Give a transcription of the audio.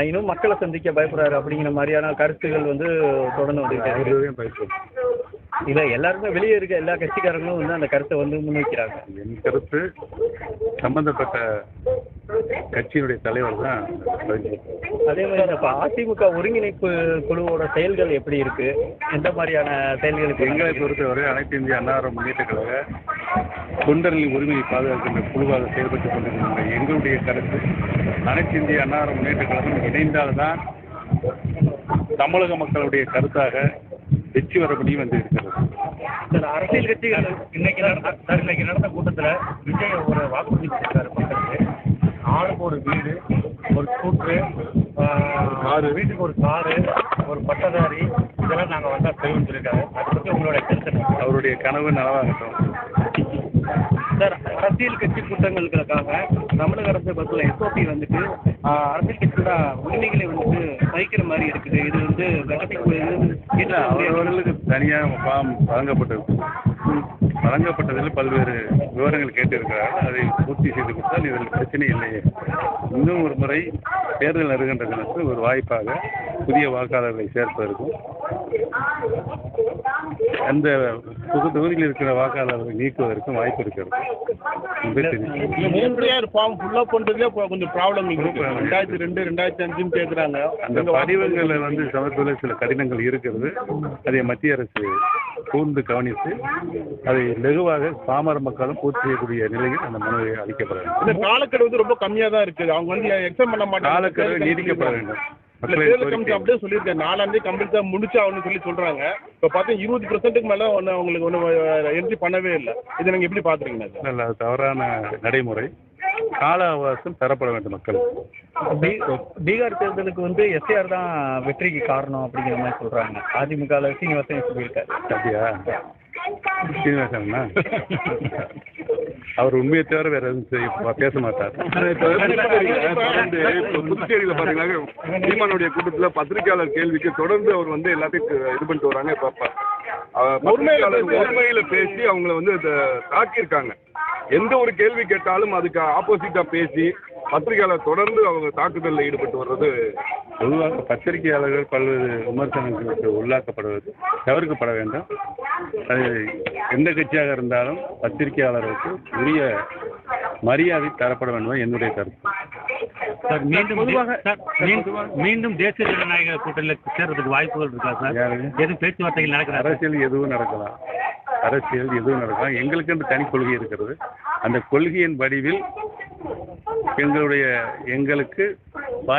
இன்னும் மக்களை சந்திக்க பயப்படுறாரு அப்படிங்கிற மாதிரியான கருத்துகள் வந்து தொடர்ந்து வந்து இல்லை எல்லாருமே வெளியே இருக்க எல்லா கட்சிக்காரங்களும் வந்து அந்த கருத்தை வந்து முன்வைக்கிறாங்க. என் கருத்து சம்பந்தப்பட்ட கட்சியினுடைய தலைவர் தான். அதே மாதிரி இப்போ அதிமுக ஒருங்கிணைப்பு குழுவோட செயல்கள் எப்படி இருக்கு, எந்த மாதிரியான செயல்களுக்கு? எங்களை பொறுத்தவரை அனைத்து இந்திய அண்ணா முன்னேற்ற கழக தொண்டர்களின் உரிமையை பாதுகாக்கின்ற குழுவாக செயல்பட்டுக் கொண்டிருக்கின்ற எங்களுடைய கருத்து அனைத்து இந்திய அண்ணா முன்னேற்ற கழகம் இணைந்தால்தான் தமிழக மக்களுடைய கருத்தாக வெற்றி வர முடியும் வந்து இருக்கிறது. சார், அரசியல் கட்சிகள் இன்னைக்கு நடந்த கூட்டத்தில் விஜய் ஒரு வாக்குறுதி கொடுத்தாரு மக்களுக்கு. ஆளுக்கு ஒரு வீடு, ஒரு ஸ்கூட்ரு, வீட்டுக்கு ஒரு காரு, ஒரு பட்டதாரி, இதெல்லாம் நாங்கள் வந்தால் செய்வோம்னு சொல்லியிருக்காரு. அதை பற்றி உங்களுடைய கருத்து? அவருடைய கனவு நனவாகட்டும். சார், அரசியல் கட்சி கூட்டங்களுக்காக தமிழக அரசு பஸ்ஸில் எஸ்ஓபி வந்துட்டு அரசியல் கட்சியோட உரிமைகளை வந்துட்டு சகிக்கிற மாதிரி இருக்குது. இது வந்து அவர்களுக்கு தனியாக ஃபார்ம் வழங்கப்பட்டதில் பல்வேறு விவரங்கள் கேட்டிருக்கிறார்கள். அதை பூர்த்தி செய்து கொடுத்தால் இதில் பிரச்சனை இல்லையே. இன்னும் ஒரு முறை தேர்தல் நெருங்கின்ற தினத்தில் ஒரு வாய்ப்பாக புதிய வாக்காளர்களை சேர்ப்பதற்கும் அந்த தொகுதியில் இருக்கிற வாக்காளர்களை நீக்குவதற்கும் வாய்ப்பு இருக்கிறது. கொஞ்சம் ப்ராப்ளம் 2002, 2005 கேட்குறாங்க. அந்த படிவங்களை வந்து சமர்ப்பதில் சில கடினங்கள் இருக்கிறது. அதை மத்திய அரசு கூர்ந்து கவனித்து அதை லகுவாக பாமர மக்களும் பூர்த்தி செய்யக்கூடிய நிலையில் அந்த மனுவை அளிக்கப்பட வேண்டும். இந்த காலக்கெடு வந்து ரொம்ப கம்மியாக தான் இருக்குது. அவங்க வந்து எக்ஸாம் பண்ண மாட்டாங்க. காலக்கெடு நீடிக்கப்பட வேண்டும். அப்படியே சொல்லியிருக்கேன். 4ஆம் தேதி கம்ப்ளீட் தான் முடிச்சாகணும்னு சொல்றாங்க. இப்போ பார்த்தா 20% மேலே அவங்களுக்கு ஒன்றும் என்ட்ரி பண்ணவே இல்லை. இதை நீங்கள் எப்படி பார்க்குறீங்கன்னா? இல்லை, அது தவறான நடைமுறை. கால அவகாசம் தரப்பட வேண்டும் மக்களுக்கு. பீகார் தேர்தலுக்கு வந்து எஸ்ஏஆர் தான் வெற்றிக்கு காரணம் அப்படிங்கிற மாதிரி சொல்றாங்க. அதிமுக சீனிவாசன் சொல்லியிருக்காரு. அப்படியா? சீனிவாசன்னா அவர் உண்மையை தவிர வேற எதுவும் பேச மாட்டார். புதுச்சேரியில் பாத்தீங்கன்னா சீமானுடைய கூட்டத்தில் பத்திரிகையாளர் கேள்விக்கு தொடர்ந்து அவர் வந்து எல்லாத்தையும் இது பண்ணிட்டு வராங்க. இப்ப உண்மையில பேசி அவங்கள வந்து தாக்கியிருக்காங்க. எந்த ஒரு கேள்வி கேட்டாலும் அதுக்கு ஆப்போசிட்டா பேசி பத்திரிகையாளர் தொடர்ந்து அவங்க தாக்குதலில் ஈடுபட்டு வர்றது. பொதுவாக பத்திரிகையாளர்கள் பல்வேறு விமர்சனங்களுக்கு உள்ளாக்கப்படுவது தவிர்க்கப்பட வேண்டும். அது எந்த கட்சியாக இருந்தாலும் பத்திரிகையாளர்களுக்கு உரிய மரியாதை தரப்பட வேண்டும் என்னுடைய கருத்து. சார், மீண்டும் தேசிய ஜனநாயக கூட்டணியில் சேர்றதுக்கு வாய்ப்புகள் இருக்கா சார்? எதுவும் பேச்சுவார்த்தைகள் நடக்கிற? அரசியல் எதுவும் நடக்கலாம். எங்களுக்கு என்று தனி கொள்கை இருக்கிறது. அந்த கொள்கையின் வடிவில் எங்களுக்கு வாய்ப்பு